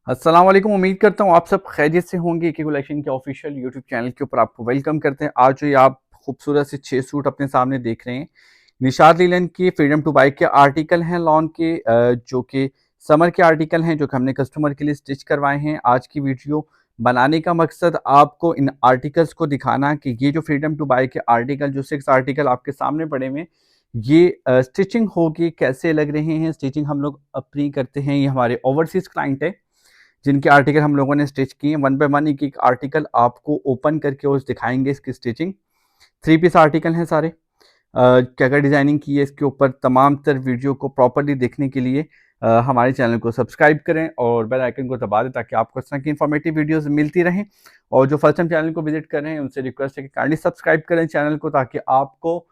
अस्सलाम वालेकुम। उम्मीद करता हूँ आप सब खैरियत से होंगे। के कलेक्शन के ऑफिशियल यूट्यूब चैनल के ऊपर आपको वेलकम करते हैं। आज जो ये आप खूबसूरत से 6 सूट अपने सामने देख रहे हैं, निशात लीलन के फ्रीडम टू बाइक के आर्टिकल हैं लॉन के, जो कि समर के आर्टिकल हैं जो कि हमने कस्टमर के लिए स्टिच करवाए हैं। आज की वीडियो बनाने का मकसद आपको इन आर्टिकल्स को दिखाना कि ये जो फ्रीडम टू बाइक के आर्टिकल, जो 6 आर्टिकल आपके सामने पड़े हुए हैं, ये स्टिचिंग होगी कैसे लग रहे हैं। स्टिचिंग हम लोग अपनी करते हैं, ये हमारे ओवरसीज क्लाइंट है जिनके आर्टिकल हम लोगों ने स्टिच किए। वन बाय वन एक एक आर्टिकल आपको ओपन करके उस दिखाएंगे इसकी स्टिचिंग। 3 पीस आर्टिकल हैं सारे। क्या क्या डिजाइनिंग की है इसके ऊपर, तमाम तर वीडियो को प्रॉपरली देखने के लिए हमारे चैनल को सब्सक्राइब करें और बेल आइकन को दबा दें ताकि आपको इस तरह की इंफॉर्मेटिव वीडियोस मिलती रहें। और जो फर्स्ट टाइम चैनल को विजिट कर रहे हैं उनसे रिक्वेस्ट है कि काइंडली सब्सक्राइब करें चैनल को, ताकि आपको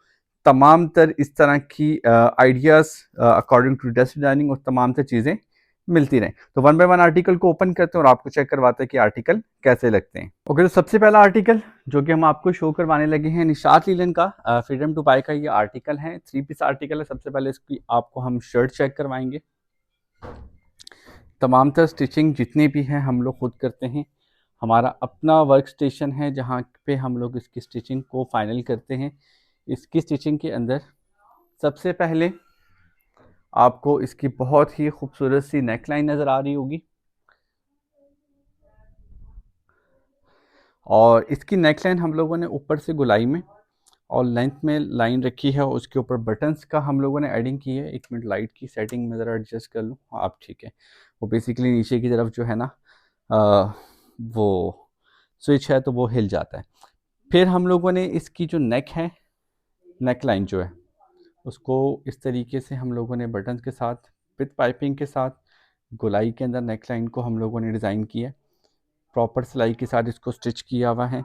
तमाम तर इस तरह की ideas according to dress designing और तमाम तर चीज़ें मिलती रहें। तो वन बाय वन आर्टिकल को ओपन करते हैं और आपको चेक करवाते हैं कि आर्टिकल कैसे लगते हैं। ओके, तो सबसे पहला आर्टिकल जो कि हम आपको शो करवाने लगे हैं, निशात लीलन का फ्रीडम टू बाय का ये आर्टिकल है। 3 पीस आर्टिकल है। सबसे पहले इसकी आपको हम शर्ट चेक करवाएंगे। तमाम तर स्टिचिंग जितनी भी हैं हम लोग खुद करते हैं। हमारा अपना वर्क स्टेशन है जहाँ पे हम लोग इसकी स्टिचिंग को फाइनल करते हैं। इसकी स्टिचिंग के अंदर सबसे पहले आपको इसकी बहुत ही खूबसूरत सी नेकलाइन नज़र आ रही होगी, और इसकी नेकलाइन हम लोगों ने ऊपर से गुलाई में और लेंथ में लाइन रखी है। उसके ऊपर बटन्स का हम लोगों ने एडिंग की है। एक मिनट, लाइट की सेटिंग में ज़रा एडजस्ट कर लूँ। आप ठीक है। वो बेसिकली नीचे की तरफ जो है ना, वो स्विच है तो वो हिल जाता है। फिर हम लोगों ने इसकी जो नेक है, नेक लाइन जो है, उसको इस तरीके से हम लोगों ने बटन्स के साथ विथ पाइपिंग के साथ गोलाई के अंदर नेक लाइन को हम लोगों ने डिज़ाइन किया। प्रॉपर सिलाई के साथ इसको स्टिच किया हुआ है।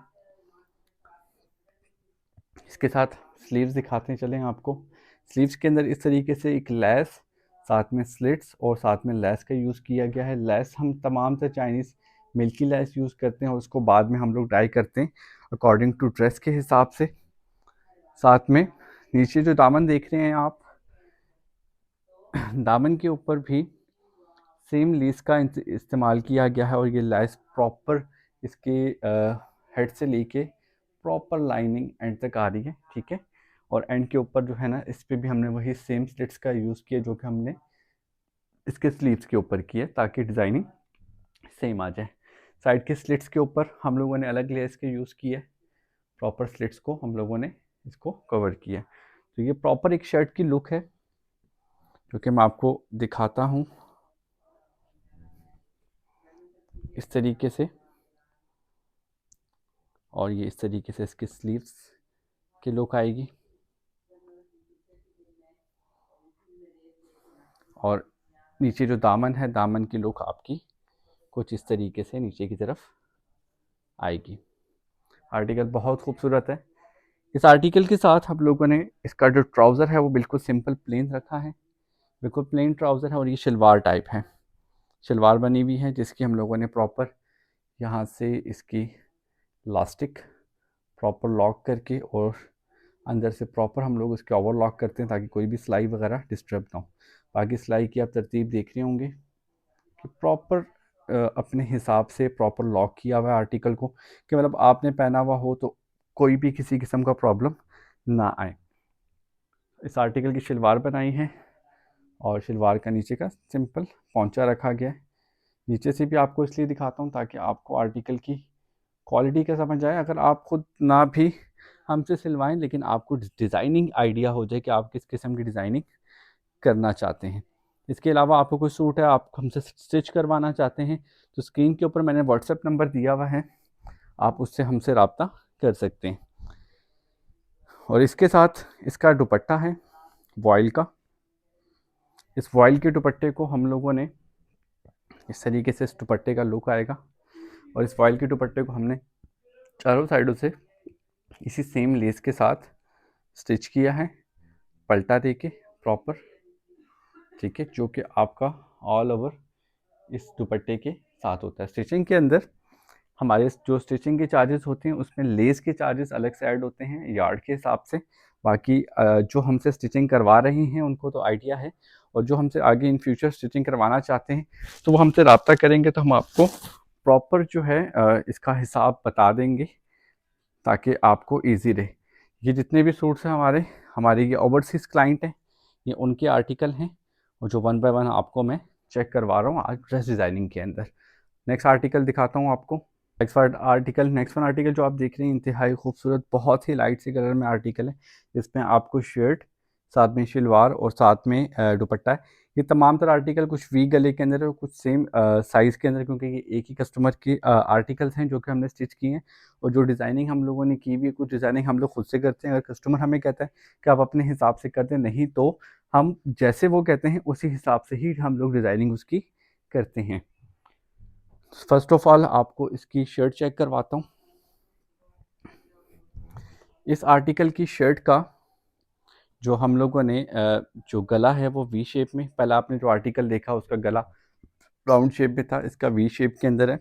इसके साथ स्लीव्स दिखाते चलें आपको। स्लीव्स के अंदर इस तरीके से एक लेस, साथ में स्लिट्स और साथ में लेस का यूज़ किया गया है। लेस हम तमाम से चाइनीज़ मिल्की लेस यूज़ करते हैं और उसको बाद में हम लोग डाई करते हैं अकॉर्डिंग टू ड्रेस के हिसाब से। साथ में नीचे जो दामन देख रहे हैं आप, दामन के ऊपर भी सेम लेस का इस्तेमाल किया गया है और ये लेस प्रॉपर इसके हेड से लेके प्रॉपर लाइनिंग एंड तक आ रही है। ठीक है। और एंड के ऊपर जो है ना, इस पर भी हमने वही सेम स्लिट्स का यूज़ किया जो कि हमने इसके स्लीव्स के ऊपर किया, ताकि डिज़ाइनिंग सेम आ जाए। साइड के स्लिट्स के ऊपर हम लोगों ने अलग लेस के यूज़ किया। प्रॉपर स्लिट्स को हम लोगों ने इसको कवर किया। तो ये प्रॉपर एक शर्ट की लुक है जो कि मैं आपको दिखाता हूँ इस तरीके से। और ये इस तरीके से इसकी स्लीव्स की लुक आएगी। और नीचे जो दामन है, दामन की लुक आपकी कुछ इस तरीके से नीचे की तरफ आएगी। आर्टिकल बहुत खूबसूरत है। इस आर्टिकल के साथ हम लोगों ने इसका जो ट्राउज़र है वो बिल्कुल सिंपल प्लेन रखा है। बिल्कुल प्लेन ट्राउज़र है और ये शलवार टाइप है। शलवार बनी हुई है जिसकी हम लोगों ने प्रॉपर यहाँ से इसकी लास्टिक प्रॉपर लॉक करके और अंदर से प्रॉपर हम लोग इसके ओवरलॉक करते हैं ताकि कोई भी सिलाई वगैरह डिस्टर्ब ना हो। बाकी सिलाई की आप तरतीब देख रहे होंगे कि प्रॉपर अपने हिसाब से प्रॉपर लॉक किया हुआ है आर्टिकल को, कि मतलब आपने पहना हुआ हो तो कोई भी किसी किस्म का प्रॉब्लम ना आए। इस आर्टिकल की शलवार बनाई है और शलवार का नीचे का सिंपल पौंचा रखा गया है। नीचे से भी आपको इसलिए दिखाता हूँ ताकि आपको आर्टिकल की क्वालिटी का समझ आए। अगर आप खुद ना भी हमसे सिलवाएं लेकिन आपको डिज़ाइनिंग आइडिया हो जाए कि आप किस किस्म की डिज़ाइनिंग करना चाहते हैं। इसके अलावा आपको कोई सूट है आप हमसे स्टिच करवाना चाहते हैं तो स्क्रीन के ऊपर मैंने व्हाट्सएप नंबर दिया हुआ है, आप उससे हमसे रब्ता कर सकते हैं। और इसके साथ इसका दुपट्टा है वॉइल का। इस वॉइल के दुपट्टे को हम लोगों ने इस तरीके से, इस दुपट्टे का लुक आएगा। और इस वॉइल के दुपट्टे को हमने चारों साइडों से इसी सेम लेस के साथ स्टिच किया है, पलटा दे के प्रॉपर। ठीक है, जो कि आपका ऑल ओवर इस दुपट्टे के साथ होता है। स्टिचिंग के अंदर हमारे जो स्टिचिंग के चार्जेस होते हैं उसमें लेस के चार्जेस अलग से ऐड होते हैं यार्ड के हिसाब से। बाकी जो हमसे स्टिचिंग करवा रहे हैं उनको तो आइडिया है, और जो हमसे आगे इन फ्यूचर स्टिचिंग करवाना चाहते हैं तो वो हमसे रब्ता करेंगे तो हम आपको प्रॉपर जो है इसका हिसाब बता देंगे ताकि आपको ईजी रहे। ये जितने भी सूट्स हैं हमारे ये ओवरसीज़ क्लाइंट हैं, ये उनके आर्टिकल हैं, और जो वन बाय वन आपको मैं चेक करवा रहा हूँ आज ड्रेस डिज़ाइनिंग के अंदर। नेक्स्ट आर्टिकल दिखाता हूँ आपको। नेक्स्ट वन आर्टिकल जो आप देख रहे हैं इंतहाई खूबसूरत, बहुत ही लाइट से कलर में आर्टिकल है। इसमें आपको शर्ट, साथ में शलवार और साथ में दुपट्टा है। ये तमाम तरह आर्टिकल कुछ वी गले के अंदर है और कुछ सेम साइज़ के अंदर, क्योंकि ये एक ही कस्टमर के आर्टिकल्स हैं जो कि हमने स्टिच किए हैं। और जो डिज़ाइनिंग हम लोगों ने की हुई है, कुछ डिज़ाइनिंग हम लोग खुद से करते हैं। अगर कस्टमर हमें कहता है कि आप अपने हिसाब से कर दें, नहीं तो हम जैसे वो कहते हैं उसी हिसाब से ही हम लोग डिज़ाइनिंग उसकी करते हैं। फर्स्ट ऑफ ऑल आपको इसकी शर्ट चेक करवाता हूँ। इस आर्टिकल की शर्ट का जो हम लोगों ने जो गला है वो वी शेप में, पहले आपने जो आर्टिकल देखा उसका गला राउंड शेप में था, इसका वी शेप के अंदर है।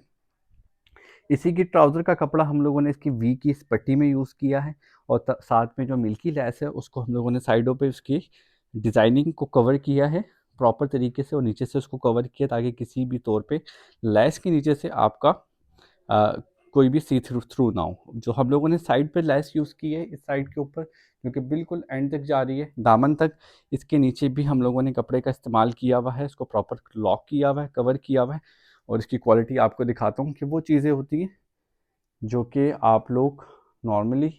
इसी की ट्राउज़र का कपड़ा हम लोगों ने इसकी वी की इस पट्टी में यूज़ किया है, और साथ में जो मिल्की लेस है उसको हम लोगों ने साइडों पे उसकी डिज़ाइनिंग को कवर किया है प्रॉपर तरीके से, और नीचे से उसको कवर किया ताकि किसी भी तौर पे लेस के नीचे से आपका कोई भी सी थ्रू थ्रू ना हो। जो हम लोगों ने साइड पे लेस यूज़ की है इस साइड के ऊपर, क्योंकि बिल्कुल एंड तक जा रही है दामन तक, इसके नीचे भी हम लोगों ने कपड़े का इस्तेमाल किया हुआ है, इसको प्रॉपर लॉक किया हुआ है, कवर किया हुआ है। और इसकी क्वालिटी आपको दिखाता हूँ कि वो चीज़ें होती हैं जो कि आप लोग नॉर्मली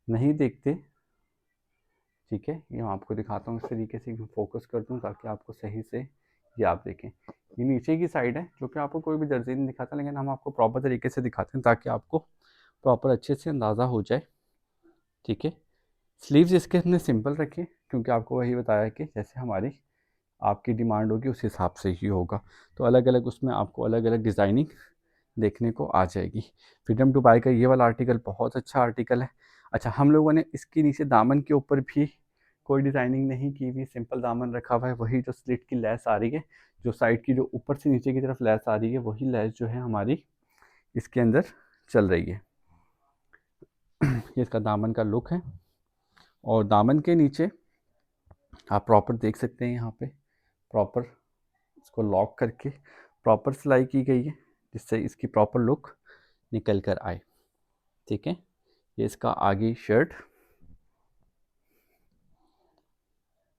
नहीं देखते। ठीक है, ये मैं आपको दिखाता हूँ इस तरीके से, फोकस कर दूँ ताकि आपको सही से ये आप देखें। ये नीचे की साइड है जो कि आपको कोई भी दर्जी नहीं दिखाता, लेकिन हम आपको प्रॉपर तरीके से दिखाते हैं ताकि आपको प्रॉपर अच्छे से अंदाज़ा हो जाए। ठीक है, स्लीव्स इसके हमने सिंपल रखे क्योंकि आपको वही बताया कि जैसे हमारी आपकी डिमांड होगी उस हिसाब से ही होगा। तो अलग अलग उसमें आपको अलग अलग डिज़ाइनिंग देखने को आ जाएगी। फ्रीडम टू बाय का ये वाला आर्टिकल बहुत अच्छा आर्टिकल है। अच्छा, हम लोगों ने इसके नीचे दामन के ऊपर भी कोई डिज़ाइनिंग नहीं की हुई, सिंपल दामन रखा हुआ है। वही जो स्लिट की लेस आ रही है, जो साइड की जो ऊपर से नीचे की तरफ लेस आ रही है, वही लेस जो है हमारी इसके अंदर चल रही है। ये इसका दामन का लुक है, और दामन के नीचे आप प्रॉपर देख सकते हैं यहाँ पे प्रॉपर इसको लॉक करके प्रॉपर सिलाई की गई है जिससे इसकी प्रॉपर लुक निकल कर आए। ठीक है, ये इसका आगे शर्ट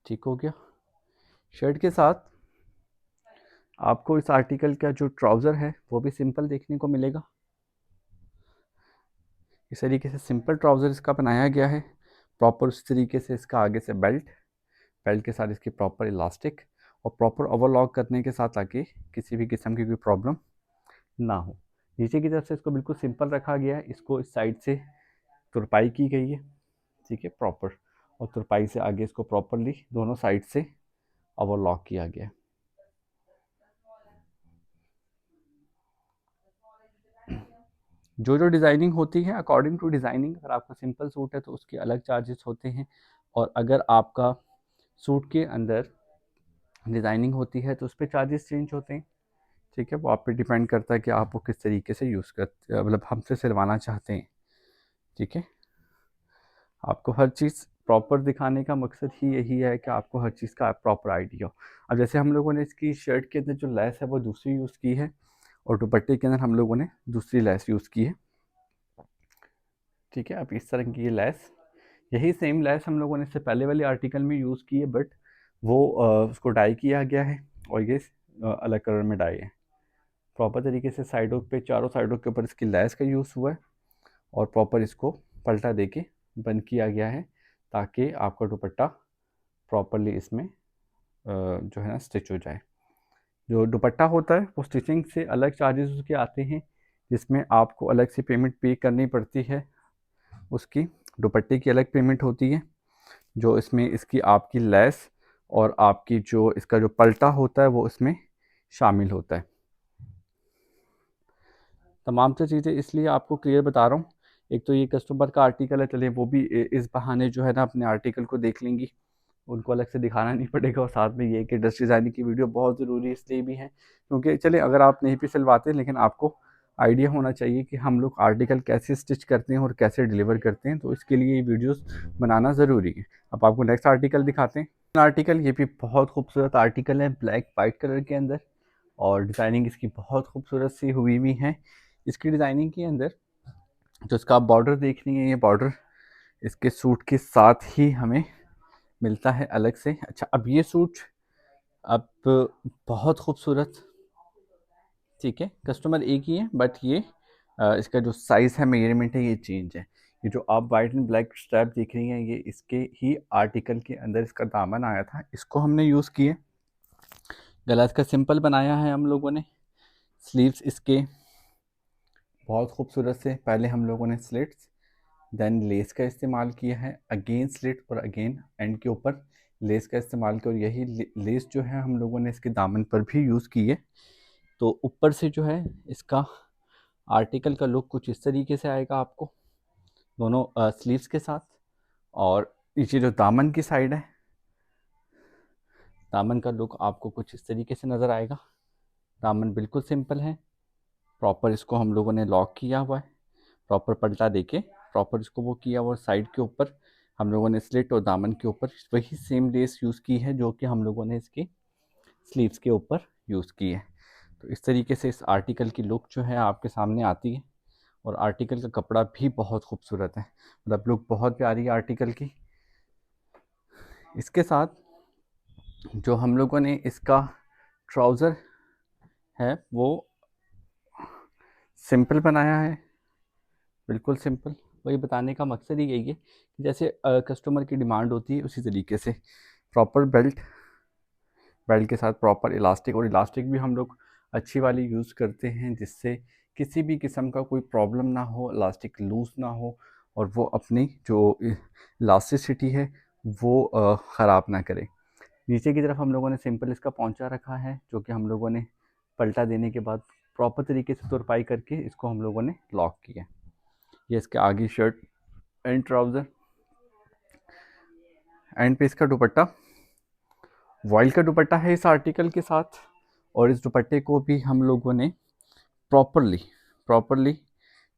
ठीक हो गया। शर्ट के साथ आपको इस आर्टिकल का जो ट्राउज़र है वो भी सिंपल देखने को मिलेगा। इस तरीके से सिंपल ट्राउज़र इसका बनाया गया है। प्रॉपर उस तरीके से इसका आगे से बेल्ट के साथ इसकी प्रॉपर इलास्टिक, और प्रॉपर ओवरलॉक करने के साथ ताकि किसी भी किस्म की कोई प्रॉब्लम ना हो। नीचे की तरफ से इसको बिल्कुल सिंपल रखा गया है, इसको इस साइड से तुरपाई की गई है। ठीक है, प्रॉपर, और तुरपाई से आगे इसको प्रॉपरली दोनों साइड से ओवरलॉक किया गया है। जो जो डिज़ाइनिंग होती है अकॉर्डिंग टू डिज़ाइनिंग, अगर आपका सिंपल सूट है तो उसके अलग चार्जेस होते हैं, और अगर आपका सूट के अंदर डिज़ाइनिंग होती है तो उस पर चार्जेस चेंज होते हैं। ठीक है, वो आप पे डिपेंड करता है कि आप वो किस तरीके से यूज़ करते, मतलब हमसे सिलवाना चाहते हैं। ठीक है, आपको हर चीज़ प्रॉपर दिखाने का मकसद ही यही है कि आपको हर चीज़ का प्रॉपर आइडिया हो। अब जैसे हम लोगों ने इसकी शर्ट के अंदर जो लेस है वो दूसरी यूज़ की है, और दुपट्टे के अंदर हम लोगों ने दूसरी लेस यूज़ की है। ठीक है, अब इस तरह की ये लेस, यही सेम लेस हम लोगों ने इससे पहले वाले आर्टिकल में यूज़ की है, बट वो उसको डाई किया गया है, और ये अलग कलर में डाई है। प्रॉपर तरीके से साइडों पे, चारों साइडों के ऊपर इसकी लेस का यूज़ हुआ है, और प्रॉपर इसको पलटा देके बंद किया गया है ताकि आपका दुपट्टा प्रॉपरली इसमें जो है ना स्टिच हो जाए। जो दुपट्टा होता है वो स्टिचिंग से अलग चार्जेस उसके आते हैं, जिसमें आपको अलग से पेमेंट पे करनी पड़ती है। उसकी दुपट्टे की अलग पेमेंट होती है, जो इसमें इसकी आपकी लेस और आपकी जो इसका जो पलटा होता है वो इसमें शामिल होता है। तमाम से चीज़ें इसलिए आपको क्लियर बता रहा हूँ, एक तो ये कस्टमर का आर्टिकल है, चलिए वो भी इस बहाने जो है ना अपने आर्टिकल को देख लेंगी, उनको अलग से दिखाना नहीं पड़ेगा। और साथ में ये कि ड्रेस डिज़ाइनिंग की वीडियो बहुत ज़रूरी इसलिए भी है क्योंकि चलिए अगर आप नहीं भी सिलवाते लेकिन आपको आइडिया होना चाहिए कि हम लोग आर्टिकल कैसे स्टिच करते हैं और कैसे डिलीवर करते हैं, तो इसके लिए ये वीडियोस बनाना ज़रूरी है। अब आपको नेक्स्ट आर्टिकल दिखाते हैं। आर्टिकल ये भी बहुत खूबसूरत आर्टिकल है, ब्लैक वाइट कलर के अंदर, और डिज़ाइनिंग इसकी बहुत खूबसूरत सी हुई हुई है। इसकी डिज़ाइनिंग के अंदर जो इसका आप बॉर्डर देख रही हैं, ये बॉर्डर इसके सूट के साथ ही हमें मिलता है अलग से। अच्छा, अब ये सूट अब बहुत खूबसूरत, ठीक है, कस्टमर एक ही है, बट ये इसका जो साइज़ है, मेजरमेंट है, ये चेंज है। ये जो आप वाइट एंड ब्लैक स्ट्रैप देख रही हैं, ये इसके ही आर्टिकल के अंदर इसका दामन आया था, इसको हमने यूज़ किए। गला इसका सिंपल बनाया है हम लोगों ने। स्लीव्स इसके बहुत खूबसूरत से, पहले हम लोगों ने स्लिट्स, देन लेस का इस्तेमाल किया है, अगेन स्लिट और अगेन एंड के ऊपर लेस का इस्तेमाल किया, और यही लेस जो है हम लोगों ने इसके दामन पर भी यूज़ की है। तो ऊपर से जो है इसका आर्टिकल का लुक कुछ इस तरीके से आएगा आपको, दोनों स्लीव्स के साथ। और नीचे जो दामन की साइड है, दामन का लुक आपको कुछ इस तरीके से नज़र आएगा। दामन बिल्कुल सिंपल है, प्रॉपर इसको हम लोगों ने लॉक किया हुआ है, प्रॉपर पलटा देके प्रॉपर इसको वो किया हुआ। साइड के ऊपर हम लोगों ने स्लिट और दामन के ऊपर वही सेम लेस यूज़ की है जो कि हम लोगों ने इसके स्लीव्स के ऊपर यूज़ की है। तो इस तरीके से इस आर्टिकल की लुक जो है आपके सामने आती है, और आर्टिकल का कपड़ा भी बहुत खूबसूरत है, मतलब लुक बहुत प्यारी है आर्टिकल की। इसके साथ जो हम लोगों ने इसका ट्राउज़र है वो सिंपल बनाया है, बिल्कुल सिंपल। वही बताने का मकसद ही यही है कि जैसे कस्टमर की डिमांड होती है उसी तरीके से प्रॉपर बेल्ट, बेल्ट के साथ प्रॉपर इलास्टिक, और इलास्टिक भी हम लोग अच्छी वाली यूज़ करते हैं जिससे किसी भी किस्म का कोई प्रॉब्लम ना हो, इलास्टिक लूज़ ना हो, और वो अपनी जो इलास्टिसिटी है वो ख़राब ना करे। नीचे की तरफ हम लोगों ने सिंपल इसका पौंचा रखा है, जो कि हम लोगों ने पलटा देने के बाद प्रॉपर तरीके से तुरपाई करके इसको हम लोगों ने लॉक किया। ये इसके आगे शर्ट एंड ट्राउज़र, एंड पे इसका दुपट्टा वॉइल का दुपट्टा है इस आर्टिकल के साथ, और इस दुपट्टे को भी हम लोगों ने प्रॉपरली प्रॉपरली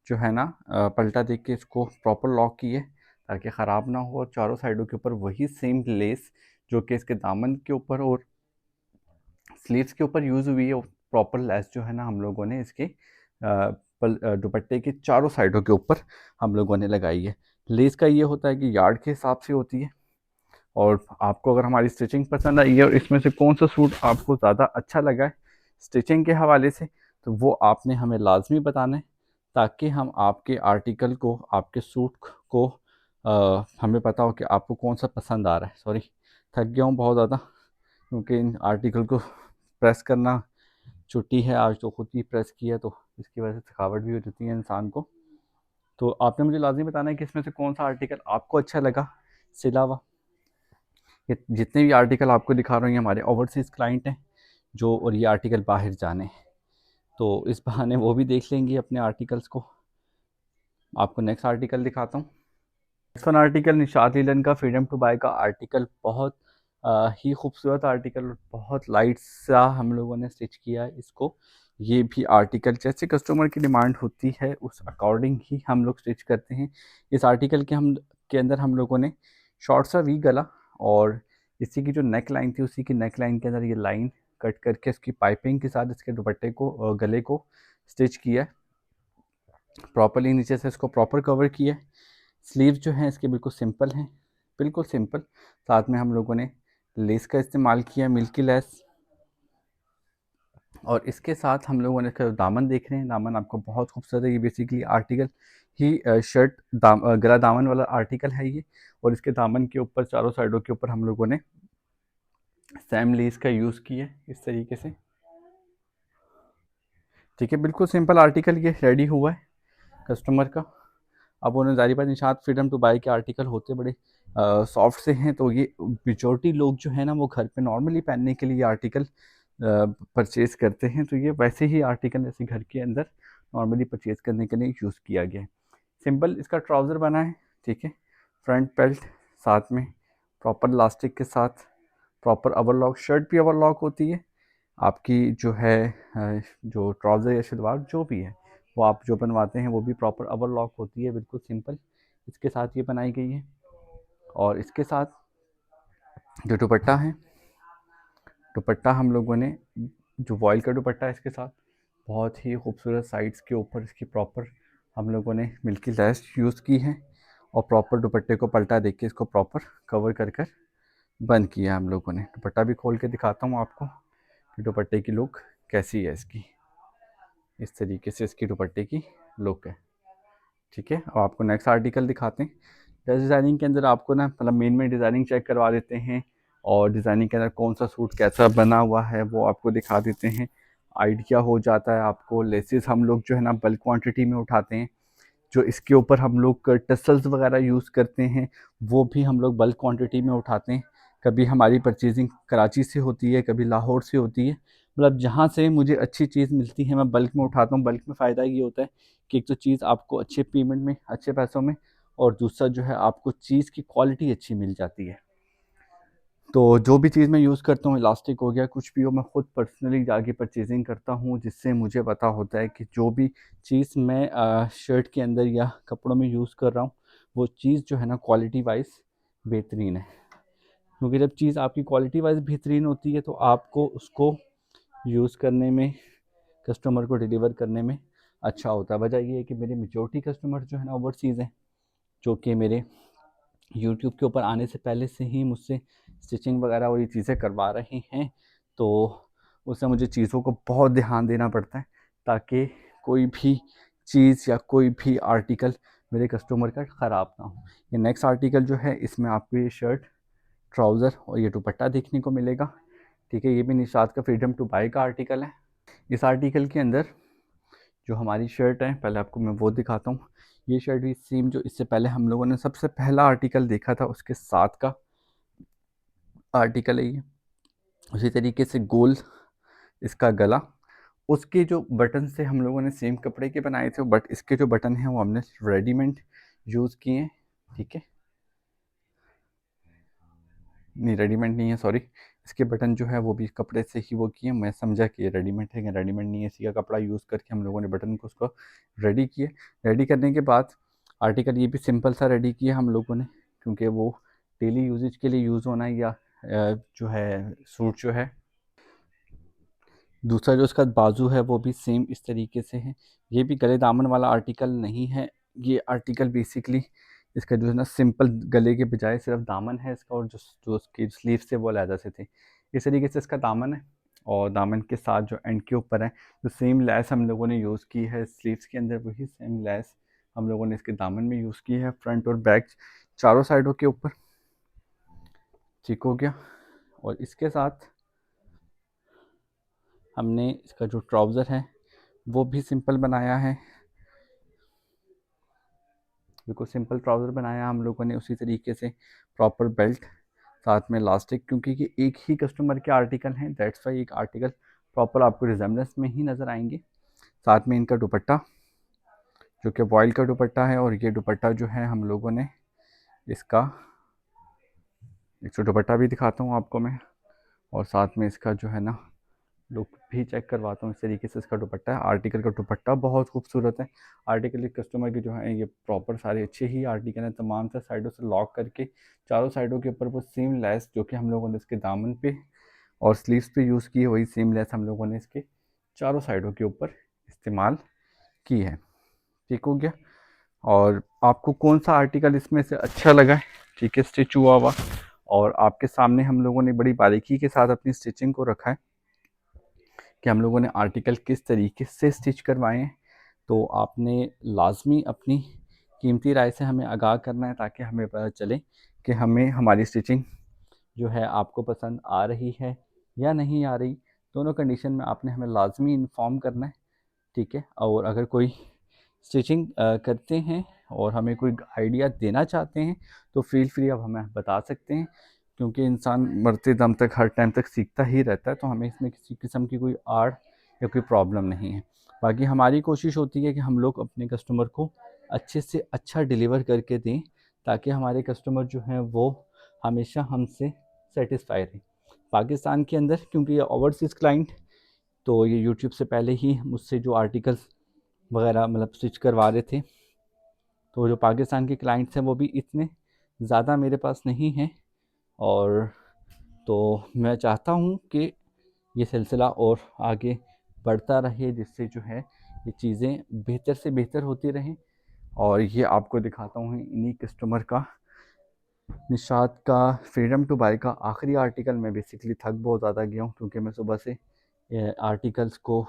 जो है ना पलटा दे के इसको प्रॉपर लॉक किए ताकि ख़राब ना हो, और चारों साइडों के ऊपर वही सेम लेस जो कि इसके दामन के ऊपर और स्लीव्स के ऊपर यूज़ हुई है, प्रॉपर लेस जो है ना हम लोगों ने इसके दुपट्टे के चारों साइडों के ऊपर हम लोगों ने लगाई है। लेस का ये होता है कि यार्ड के हिसाब से होती है, और आपको अगर हमारी स्टिचिंग पसंद आई है और इसमें से कौन सा सूट आपको ज़्यादा अच्छा लगा है स्टिचिंग के हवाले से, तो वो आपने हमें लाजमी बताना है, ताकि हम आपके आर्टिकल को, आपके सूट को हमें पता हो कि आपको कौन सा पसंद आ रहा है। सॉरी, थक गया हूँ बहुत ज़्यादा, क्योंकि इन आर्टिकल को प्रेस करना, छुट्टी है आज तो खुद ही प्रेस किया, तो इसकी वजह से थकावट भी हो जाती है इंसान को। तो आपने मुझे लाजमी बताना है कि इसमें से कौन सा आर्टिकल आपको अच्छा लगा सिला हुआ। ये जितने भी आर्टिकल आपको दिखा रहे हैं हमारे ओवरसीज़ क्लाइंट हैं जो, और ये आर्टिकल बाहर जाने हैं, तो इस बहाने वो भी देख लेंगे अपने आर्टिकल्स को। आपको नेक्स्ट आर्टिकल दिखाता हूँ। Next one article Nishat Linen का फ्रीडम टू बाय का आर्टिकल, बहुत ही खूबसूरत आर्टिकल, बहुत लाइट सा हम लोगों ने स्टिच किया है इसको। ये भी आर्टिकल जैसे कस्टमर की डिमांड होती है उस अकॉर्डिंग ही हम लोग स्टिच करते हैं। इस आर्टिकल के अंदर हम लोगों ने शॉर्ट सा वी गला, और इसी की जो नेक लाइन थी उसी की नेक लाइन के अंदर ये लाइन कट करके इसकी पाइपिंग के साथ इसके दुपट्टे को गले को स्टिच किया है प्रॉपरली, नीचे से इसको प्रॉपर कवर किया है। स्लीव जो हैं इसके बिल्कुल सिंपल हैं, बिल्कुल सिंपल। साथ में हम लोगों ने लेस का इस्तेमाल किया, मिल्की लेस, और इसके साथ हम लोगों ने इसका दामन देख रहे हैं, दामन आपको बहुत खूबसूरत है। ये बेसिकली आर्टिकल ही शर्ट गला दामन वाला आर्टिकल है ये, और इसके दामन के ऊपर चारों साइडों के ऊपर हम लोगों ने सेम लेस का यूज़ किया है इस तरीके से, ठीक है। बिल्कुल सिंपल आर्टिकल ये रेडी हुआ है कस्टमर का। अब उन्हें ज़ाहिर बात निशात फ्रीडम टू बाय के आर्टिकल होते बड़े सॉफ्ट से हैं, तो ये मेजॉरिटी लोग जो है ना वो घर पे नॉर्मली पहनने के लिए आर्टिकल परचेज़ करते हैं, तो ये वैसे ही आर्टिकल ऐसे घर के अंदर नॉर्मली परचेज़ करने के लिए यूज़ किया गया है। सिंपल इसका ट्राउज़र बना है, ठीक है, फ्रंट बेल्ट, साथ में प्रॉपर इलास्टिक के साथ प्रॉपर ओवरलॉक, शर्ट भी ओवरलॉक होती है आपकी जो है जो ट्राउज़र या शलवार जो भी है वो आप जो बनवाते हैं वो भी प्रॉपर ओवरलॉक होती है, बिल्कुल सिंपल इसके साथ ये बनाई गई है। और इसके साथ जो दुपट्टा है, दुपट्टा हम लोगों ने जो वॉयल का दुपट्टा है इसके साथ बहुत ही खूबसूरत साइड्स के ऊपर इसकी प्रॉपर हम लोगों ने मिल्की लेस यूज़ की है और प्रॉपर दुपट्टे को पलटा देके इसको प्रॉपर कवर कर कर बंद किया हम लोगों ने। दुपट्टा भी खोल के दिखाता हूँ आपको कि दुपट्टे की लुक कैसी है इसकी। इस तरीके से इसकी दुपट्टे की लुक है, ठीक है। अब आपको नेक्स्ट आर्टिकल दिखाते हैं। ड्रेस डिज़ाइनिंग के अंदर आपको ना मतलब मेन डिज़ाइनिंग चेक करवा देते हैं और डिज़ाइनिंग के अंदर कौन सा सूट कैसा बना हुआ है वो आपको दिखा देते हैं। आइडिया हो जाता है आपको। लेसेस हम लोग जो है ना बल्क क्वांटिटी में उठाते हैं। जो इसके ऊपर हम लोग टसल्स वगैरह यूज़ करते हैं वो भी हम लोग बल्क क्वांटिटी में उठाते हैं। कभी हमारी परचेजिंग कराची से होती है, कभी लाहौर से होती है। मतलब जहाँ से मुझे अच्छी चीज़ मिलती है मैं बल्क में उठाता हूँ। बल्क में फ़ायदा ये होता है कि एक तो चीज़ आपको अच्छे पेमेंट में, अच्छे पैसों में, और दूसरा जो है आपको चीज़ की क्वालिटी अच्छी मिल जाती है। तो जो भी चीज़ मैं यूज़ करता हूँ, इलास्टिक हो गया, कुछ भी हो, मैं ख़ुद पर्सनली जाके परचेजिंग करता हूँ, जिससे मुझे पता होता है कि जो भी चीज़ मैं शर्ट के अंदर या कपड़ों में यूज़ कर रहा हूँ वो चीज़ जो है ना क्वालिटी वाइज बेहतरीन है। क्योंकि जब चीज़ आपकी क्वालिटी वाइज बेहतरीन होती है तो आपको उसको यूज़ करने में, कस्टमर को डिलीवर करने में अच्छा होता है। वजह ये है कि मेरे मेजॉरिटी कस्टमर जो है ना ओवरसीज़ हैं, जो कि मेरे यूट्यूब के ऊपर आने से पहले से ही मुझसे स्टिचिंग वगैरह और ये चीज़ें करवा रहे हैं। तो उससे मुझे चीज़ों को बहुत ध्यान देना पड़ता है ताकि कोई भी चीज़ या कोई भी आर्टिकल मेरे कस्टमर का ख़राब ना हो। ये नेक्स्ट आर्टिकल जो है इसमें आपको ये शर्ट, ट्राउज़र और ये दुपट्टा देखने को मिलेगा, ठीक है। ये भी निशात का फ्रीडम टू बाय का आर्टिकल है। इस आर्टिकल के अंदर जो हमारी शर्ट है, पहले आपको मैं वो दिखाता हूँ। ये शर्ट भी सेम जो इससे पहले हम लोगों ने सबसे पहला आर्टिकल देखा था उसके साथ का आर्टिकल है ये। उसी तरीके से गोल इसका गला, उसके जो बटन से हम लोगों ने सेम कपड़े के बनाए थे, बट इसके जो बटन हैं वो हमने रेडीमेड यूज़ किए हैं, ठीक है। नहीं, रेडीमेड नहीं है, सॉरी। इसके बटन जो है वो भी कपड़े से ही वो किए। मैं समझा कि ये रेडीमेड है, रेडीमेड नहीं है। इसी का कपड़ा यूज़ करके हम लोगों ने बटन को उसको रेडी किए। रेडी करने के बाद आर्टिकल ये भी सिंपल सा रेडी किया हम लोगों ने, क्योंकि वो डेली यूजेज के लिए यूज़ होना है, या जो है सूट जो है। दूसरा जो इसका बाजू है वो भी सेम इस तरीके से है। ये भी गले दामन वाला आर्टिकल नहीं है। ये आर्टिकल बेसिकली इसका जो है ना सिंपल गले के बजाय सिर्फ दामन है इसका, और जो जो उसकी स्लीव से वो अलहदा से थे। इस तरीके से इसका दामन है, और दामन के साथ जो एंड के ऊपर है जो सेम लेस हम लोगों ने यूज़ की है स्लीव्स के अंदर, वही सेम लेस हम लोगों ने इसके दामन में यूज़ की है, फ्रंट और बैक चारों साइडों के ऊपर। ठीक हो गया। और इसके साथ हमने इसका जो ट्राउज़र है वो भी सिंपल बनाया है, बिल्कुल सिंपल ट्राउज़र बनाया हम लोगों ने। उसी तरीके से प्रॉपर बेल्ट, साथ में इलास्टिक, क्योंकि ये एक ही कस्टमर के आर्टिकल हैं, दैट्स वाई एक आर्टिकल प्रॉपर आपको रिजेम्बलेंस में ही नज़र आएंगे। साथ में इनका दुपट्टा जो कि वॉयल का दुपट्टा है, और ये दुपट्टा जो है हम लोगों ने इसका एक तो दुपट्टा भी दिखाता हूँ आपको मैं, और साथ में इसका जो है ना लुक भी चेक करवाता हूँ। इस तरीके से इसका दुपट्टा है। आर्टिकल का दुपट्टा बहुत खूबसूरत है। आर्टिकल के कस्टमर के जो है ये प्रॉपर सारे अच्छे ही आर्टिकल हैं, तमाम से साइडों से लॉक करके चारों साइडों के ऊपर वो सेम लेस जो कि हम लोगों ने इसके दामन पे और स्लीव्स पे यूज़ की है, वही सेम लेस हम लोगों ने इसके चारों साइडों के ऊपर इस्तेमाल की है। ठीक हो गया। और आपको कौन सा आर्टिकल इसमें से अच्छा लगा है, ठीक है, स्टिच हुआ हुआ, और आपके सामने हम लोगों ने बड़ी बारीकी के साथ अपनी स्टिचिंग को रखा है कि हम लोगों ने आर्टिकल किस तरीके से स्टिच करवाए हैं। तो आपने लाजमी अपनी कीमती राय से हमें आगाह करना है, ताकि हमें पता चले कि हमें हमारी स्टिचिंग जो है आपको पसंद आ रही है या नहीं आ रही। दोनों कंडीशन में आपने हमें लाजमी इन्फॉर्म करना है, ठीक है। और अगर कोई स्टिचिंग करते हैं और हमें कोई आइडिया देना चाहते हैं तो फील फ्री आप हमें बता सकते हैं, क्योंकि इंसान मरते दम तक हर टाइम तक सीखता ही रहता है। तो हमें इसमें किसी किस्म की कोई आड़ या कोई प्रॉब्लम नहीं है। बाकी हमारी कोशिश होती है कि हम लोग अपने कस्टमर को अच्छे से अच्छा डिलीवर करके दें, ताकि हमारे कस्टमर जो हैं वो हमेशा हमसे सेटिस्फाई रहें। पाकिस्तान के अंदर क्योंकि ये ओवरसीज़ क्लाइंट, तो ये यूट्यूब से पहले ही मुझसे जो आर्टिकल्स वगैरह मतलब स्टिच करवा रहे थे। तो जो पाकिस्तान के क्लाइंट्स हैं वो भी इतने ज़्यादा मेरे पास नहीं हैं, और तो मैं चाहता हूँ कि ये सिलसिला और आगे बढ़ता रहे, जिससे जो है ये चीज़ें बेहतर से बेहतर होती रहें। और ये आपको दिखाता हूँ इन्हीं कस्टमर का, निशात का फ्रीडम टू बाय का आखिरी आर्टिकल। मैं बेसिकली थक बहुत ज़्यादा गया हूँ, क्योंकि मैं सुबह से आर्टिकल्स को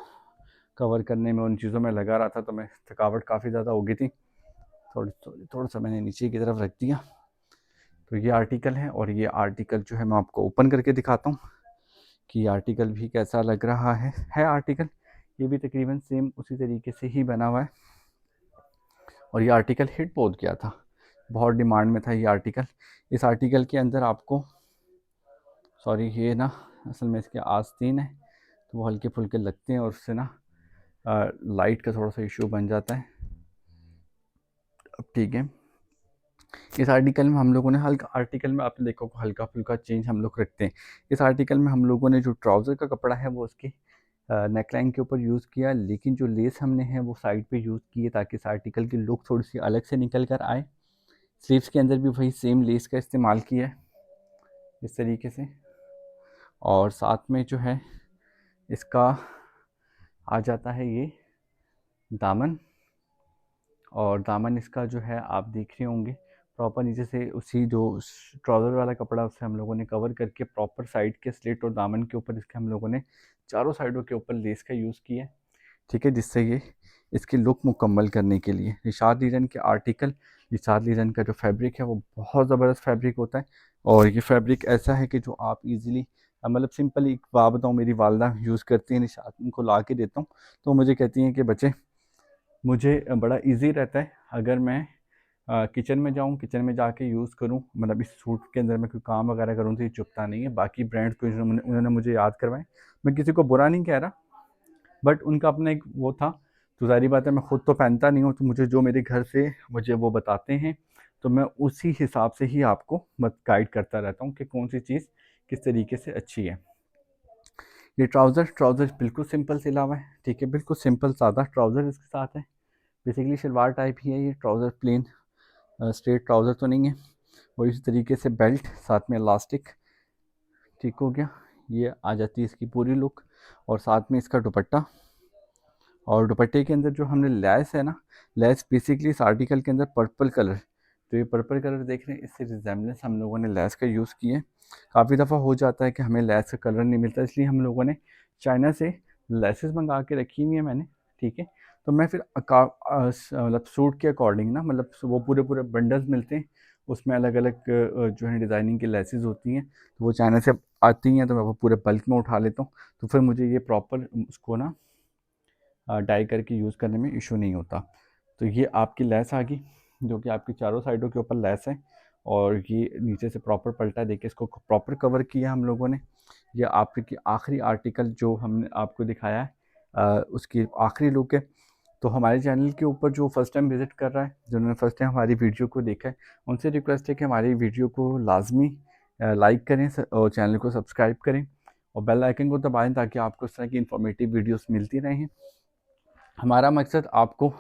कवर करने में, उन चीज़ों में लगा रहा था, तो मैं थकावट काफ़ी ज़्यादा हो गई थी। थोड़ा सा मैंने नीचे की तरफ रख दिया। तो ये आर्टिकल है, और ये आर्टिकल जो है मैं आपको ओपन करके दिखाता हूँ कि आर्टिकल भी कैसा लग रहा है आर्टिकल। ये भी तकरीबन सेम उसी तरीके से ही बना हुआ है, और ये आर्टिकल हिट बहुत गया था, बहुत डिमांड में था ये आर्टिकल। इस आर्टिकल के अंदर आपको, सॉरी ये ना असल में इसके आस्तीन है, तो वो हल्के फुल्के लगते हैं, और उससे ना लाइट का थोड़ा सा इशू बन जाता है। अब ठीक है, इस आर्टिकल में हम लोगों ने आर्टिकल में आपने देखा होगा हल्का फुल्का चेंज हम लोग रखते हैं। इस आर्टिकल में हम लोगों ने जो ट्राउज़र का कपड़ा है वो उसकी नेकलाइन के ऊपर यूज़ किया, लेकिन जो लेस हमने है वो साइड पे यूज़ की है, ताकि इस आर्टिकल की लुक थोड़ी सी अलग से निकल कर आए। स्लीव्स के अंदर भी वही सेम लेस का इस्तेमाल किया है इस तरीके से, और साथ में जो है इसका आ जाता है ये दामन। और दामन इसका जो है आप देख रहे होंगे प्रॉपर नीचे से उसी जो ट्राउज़र वाला कपड़ा उससे हम लोगों ने कवर करके प्रॉपर साइड के स्लिट और दामन के ऊपर इसके हम लोगों ने चारों साइडों के ऊपर लेस का यूज़ किया है, ठीक है, जिससे ये इसकी लुक मुकम्मल करने के लिए। निशात लीलन के आर्टिकल, निशात लीलन का जो फैब्रिक है वो बहुत ज़बरदस्त फैब्रिक होता है, और ये फैब्रिक ऐसा है कि जो आप इजीली, मतलब सिंपली एक बात बताऊँ, मेरी वालदा यूज़ करती है निशात, उनको ला के देता हूँ तो मुझे कहती हैं कि बच्चे मुझे बड़ा इजी रहता है अगर मैं किचन में जाऊँ, किचन में जाके यूज़ करूँ, मतलब इस सूट के अंदर मैं कोई काम वगैरह करूँ तो ये चुभता नहीं है। बाकी ब्रांड को उन्होंने मुझे याद करवाएं, मैं किसी को बुरा नहीं कह रहा, बट उनका अपना एक वो था। तो ज़ाहिर बात है मैं खुद तो पहनता नहीं हूँ, तो मुझे जो मेरे घर से मुझे वो बताते हैं, तो मैं उसी हिसाब से ही आपको गाइड करता रहता हूँ कि कौन सी चीज़ किस तरीके से अच्छी है। ये ट्राउज़र बिल्कुल सिंपल सिला हुआ है, ठीक है, बिल्कुल सिंपल सादा ट्राउज़र इसके साथ है। बेसिकली शलवार टाइप ही है ये ट्राउज़र, प्लेन स्ट्रेट ट्राउज़र तो नहीं है। और इसी तरीके से बेल्ट, साथ में इलास्टिक, ठीक हो गया। ये आ जाती है इसकी पूरी लुक, और साथ में इसका दुपट्टा, और दुपट्टे के अंदर जो हमने लैस है ना, लैस बेसिकली इस आर्टिकल के अंदर पर्पल कलर, तो ये पर्पल कलर देख रहे हैं, इससे रिजेम्बलेंस हम लोगों ने लैस का यूज़ किया है। काफ़ी दफ़ा हो जाता है कि हमें लैस का कलर नहीं मिलता, इसलिए हम लोगों ने चाइना से लेसेस मंगा के रखी हुई है मैंने, ठीक है। तो मैं फिर मतलब सूट के अकॉर्डिंग ना, मतलब वो पूरे पूरे बंडल्स मिलते हैं, उसमें अलग अलग जो है डिज़ाइनिंग की लेसेस होती हैं, तो वो चाइना से आती हैं, तो मैं वो पूरे बल्क में उठा लेता हूँ, तो फिर मुझे ये प्रॉपर उसको ना डाई करके यूज़ करने में इशू नहीं होता। तो ये आपकी लेस आ गई, जो कि आपकी चारों साइडों के ऊपर लेस है, और ये नीचे से प्रॉपर पलटा देके इसको प्रॉपर कवर किया हम लोगों ने। ये आपकी आखिरी आर्टिकल जो हमने आपको दिखाया है उसकी आखिरी लुक है। तो हमारे चैनल के ऊपर जो फर्स्ट टाइम विज़िट कर रहा है, जिन्होंने फर्स्ट टाइम हमारी वीडियो को देखा है, उनसे रिक्वेस्ट है कि हमारी वीडियो को लाजमी लाइक करें, और चैनल को सब्सक्राइब करें, और बेल आइकन को दबाएं, ताकि आपको इस तरह की इंफॉर्मेटिव वीडियोस मिलती रहें। हमारा मकसद आपको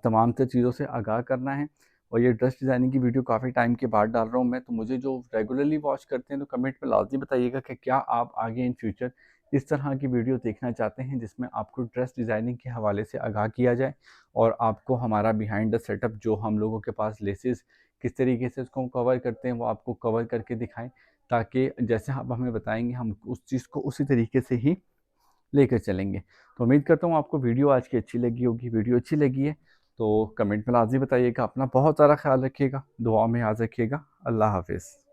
तमाम तर चीज़ों से आगाह करना है। और ये ड्रेस डिज़ाइनिंग की वीडियो काफ़ी टाइम के बाद डाल रहा हूँ मैं, तो मुझे जो रेगुलरली वॉच करते हैं, तो कमेंट में लाजमी बताइएगा कि क्या आप आगे इन फ्यूचर इस तरह की वीडियो देखना चाहते हैं, जिसमें आपको ड्रेस डिज़ाइनिंग के हवाले से आगाह किया जाए, और आपको हमारा बिहाइंड द सेटअप जो हम लोगों के पास लेसेस किस तरीके से उसको कवर करते हैं वो आपको कवर करके दिखाएं, ताकि जैसे आप हमें बताएंगे हम उस चीज़ को उसी तरीके से ही लेकर चलेंगे। तो उम्मीद करता हूँ आपको वीडियो आज की अच्छी लगी होगी। वीडियो अच्छी लगी है तो कमेंट में लाज़मी बताइएगा। अपना बहुत सारा ख्याल रखिएगा, दुआ में याद रखिएगा। अल्लाह हाफ़िज़।